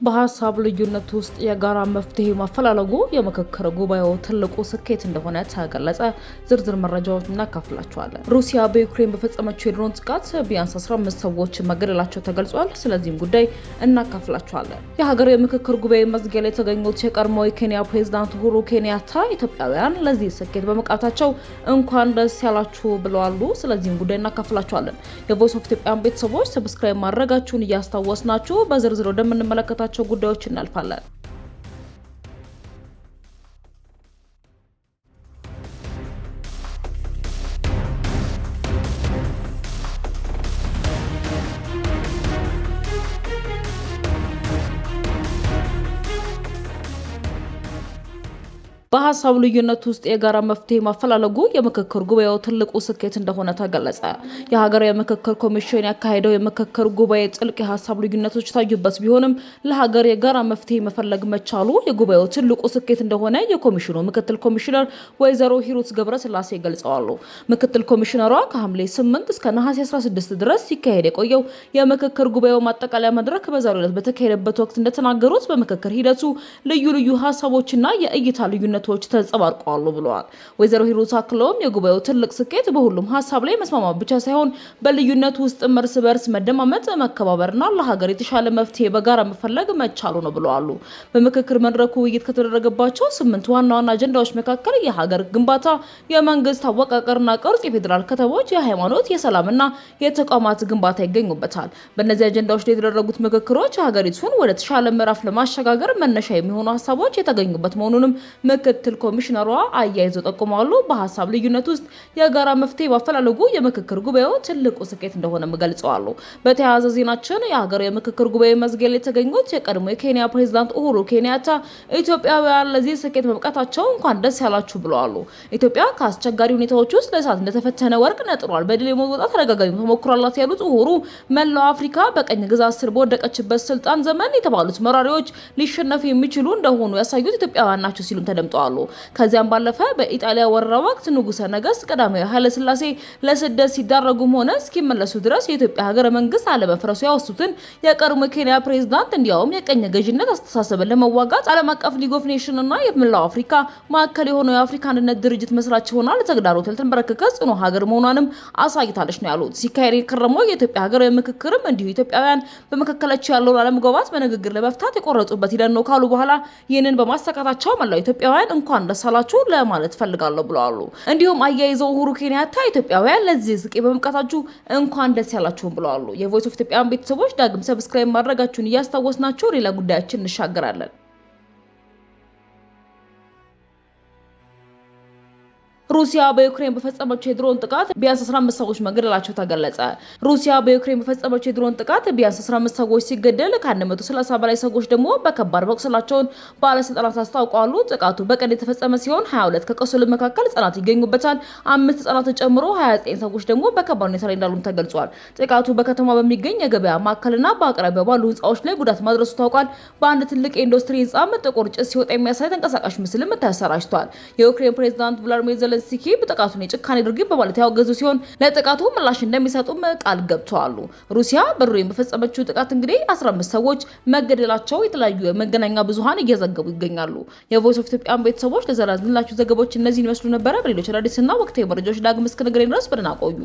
በሐሳብ ልዩነት ውስጥ የጋራ መፍትሄ ማፈላለጉ የምክክር ጉባኤው ትልቁ ስኬት እንደሆነ ተገለጸ። ዝርዝር መረጃዎች እናካፍላችኋለን። ሩሲያ በዩክሬን በፈጸመችው የድሮን ጥቃት ቢያንስ 15 ሰዎች መገደላቸው ተገልጿል። ስለዚህም ጉዳይ እናካፍላችኋለን። የሀገራዊ የምክክር ጉባኤ መዝጊያ ላይ የተገኙት የቀድሞው የኬንያ ፕሬዝዳንት ኡሁሩ ኬንያታ ኢትዮጵያውያን ለዚህ ስኬት በመብቃታቸው እንኳን ደስ ያላችሁ ብለዋል። ስለዚህም ጉዳይ እናካፍላችኋለን። የቮይስ ኦፍ ኢትዮጵያን ቤተሰቦች ሰብስክራይብ ማድረጋችሁን እያስታወስናችሁ በዝርዝር ወደምንመለከታቸው ጉዳዮች እናልፋለን። በሐሳብ ልዩነት ውስጥ የጋራ መፍትሄ ማፈላለጉ የምክክር ጉባኤው ትልቁ ስኬት እንደሆነ ተገለጸ። የሀገራዊ የምክክር ኮሚሽን ያካሄደው የምክክር ጉባኤ ጥልቅ የሐሳብ ልዩነቶች ታዩበት ቢሆንም ለሀገር የጋራ መፍትሄ መፈለግ መቻሉ የጉባኤው ትልቁ ስኬት እንደሆነ የኮሚሽኑ ምክትል ኮሚሽነር ወይዘሮ ሂሩት ገብረስላሴ ገልጸዋል። ምክትል ኮሚሽነሯ ከሐምሌ 8 እስከ ነሐሴ 16 ድረስ ሲካሄድ የቆየው የምክክር ጉባኤው ማጠቃለያ መድረክ በዛሬው ዕለት በተካሄደበት ወቅት እንደተናገሩት በምክክር ሂደቱ ልዩ ልዩ ሐሳቦችና የእይታ ልዩነቶች ተንጸባርቀዋል ብለዋል። ወይዘሮ ሂሩት አክለውም የጉባኤው ትልቅ ስኬት በሁሉም ሐሳብ ላይ መስማማት ብቻ ሳይሆን በልዩነት ውስጥ እርስ በርስ መደማመጥ፣ መከባበርና ለሀገር የተሻለ መፍትሄ በጋራ መፈለግ መቻሉ ነው ብለዋል። በምክክር መድረኩ ውይይት ከተደረገባቸው 8 ዋና ዋና አጀንዳዎች መካከል የሀገር ግንባታ፣ የመንግስት አወቃቀርና ቅርጽ፣ የፌዴራል ከተሞች፣ የሃይማኖት፣ የሰላምና የተቋማት ግንባታ ይገኙበታል። በእነዚህ አጀንዳዎች ላይ የተደረጉት ምክክሮች ሀገሪቱን ወደ ተሻለ ምዕራፍ ለማሸጋገር መነሻ የሚሆኑ ሐሳቦች የተገኙበት መሆኑንም ምክትል ኮሚሽነሯ አያይዘው ጠቁመዋል። በሐሳብ ልዩነት ውስጥ የጋራ መፍትሄ ማፈላለጉ የምክክር ጉባኤው ትልቁ ስኬት እንደሆነ ገልጸዋል። በተያያዘ ዜናችን የሀገራዊ የምክክር ጉባኤ መዝጊያ ላይ የተገኙት የቀድሞ የኬንያ ፕሬዝዳንት ኡሁሩ ኬንያታ ኢትዮጵያውያን ለዚህ ስኬት መብቃታቸው እንኳን ደስ ያላችሁ ብለዋል። ኢትዮጵያ ከአስቸጋሪ ሁኔታዎች ውስጥ ለእሳት እንደተፈተነ ወርቅ ነጥሯል፣ በድል የመውጣት ተደጋጋሚ ተሞክሮ አላት ያሉት ኡሁሩ መላው አፍሪካ በቀኝ ግዛት ስር በወደቀችበት ስልጣን ዘመን የተባሉት መራሪዎች ሊሸነፉ የሚችሉ እንደሆኑ ያሳዩት ኢትዮጵያውያን ናቸው ሲሉ ተደምጠዋል። ከዚያም ባለፈ በኢጣሊያ ወረራ ወቅት ንጉሰ ነገስት ቀዳማዊ ኃይለ ሥላሴ ለስደት ሲዳረጉም ሆነ እስኪመለሱ ድረስ የኢትዮጵያ ሀገረ መንግስት አለመፍረሱ ያወሱትን የቀድሞ ኬንያ ፕሬዝዳንት እንዲያውም የቀኝ ገዥነት አስተሳሰብን ለመዋጋት ዓለም አቀፍ ሊግ ኦፍ ኔሽን እና የመላው አፍሪካ ማዕከል የሆነው የአፍሪካ አንድነት ድርጅት መስራች ሆና ለተግዳሮት ያልተንበረከከ ጽኑ ሀገር መሆኗንም አሳይታለች ነው ያሉት። ሲካሄድ የከረመው የኢትዮጵያ ሀገራዊ ምክክርም እንዲሁ ኢትዮጵያውያን በመካከላቸው ያለውን አለመግባባት በንግግር ለመፍታት የቆረጡበት ሂደት ነው ካሉ በኋላ ይህንን በማሳካታቸው መላው ኢትዮጵያውያን እንኳን ደስ አላችሁ ለማለት ፈልጋለሁ ብለዋል። እንዲሁም አያይዘው ኡሁሩ ኬንያታ ኢትዮጵያውያን ለዚህ ስኬት በመብቃታችሁ እንኳን ደስ ያላችሁ ብለዋል። የቮይስ ኦፍ ኢትዮጵያን ቤተሰቦች ዳግም ሰብስክራይብ ማድረጋችሁን እያስታወስናችሁ ሌላ ጉዳያችን እንሻገራለን። ሩሲያ በዩክሬን በፈጸመችው የድሮን ጥቃት ቢያንስ 15 ሰዎች መገደላቸው ተገለጸ። ሩሲያ በዩክሬን በፈጸመችው የድሮን ጥቃት ቢያንስ 15 ሰዎች ሲገደል ከ130 በላይ ሰዎች ደግሞ በከባድ መቁሰላቸውን ባለስልጣናት አስታውቀዋል። ጥቃቱ በቀን የተፈጸመ ሲሆን 22 ከቆሰሉ መካከል ህጻናት ይገኙበታል። 5 ህጻናትን ጨምሮ 29 ሰዎች ደግሞ በከባድ ሁኔታ ላይ እንዳሉ ተገልጿል። ጥቃቱ በከተማ በሚገኝ የገበያ ማዕከልና በአቅራቢያው ባሉ ህንጻዎች ላይ ጉዳት ማድረሱ ታውቋል። በአንድ ትልቅ የኢንዱስትሪ ህንጻም ጥቁር ጭስ ሲወጣ የሚያሳይ ተንቀሳቃሽ ምስልም ተሰራጭቷል። የዩክሬን ፕሬዝዳንት ቭላድሚር ዜሌንስኪ በጥቃቱን የጭካኔ ድርጊት በማለት ያወገዙ ሲሆን ለጥቃቱ ምላሽ እንደሚሰጡም ቃል ገብተዋል። ሩሲያ በዩክሬን በፈጸመችው ጥቃት እንግዲህ 15 ሰዎች መገደላቸው የተለያዩ የመገናኛ ብዙሃን እየዘገቡ ይገኛሉ። የቮይስ ኦፍ ኢትዮጵያን ቤተሰቦች ለዘራዝንላችሁ ዘገባዎች እነዚህን ይመስሉ ነበር። በሌሎች አዳዲስና ወቅታዊ መረጃዎች ዳግም እስክንገናኝ ድረስ በደህና ቆዩ።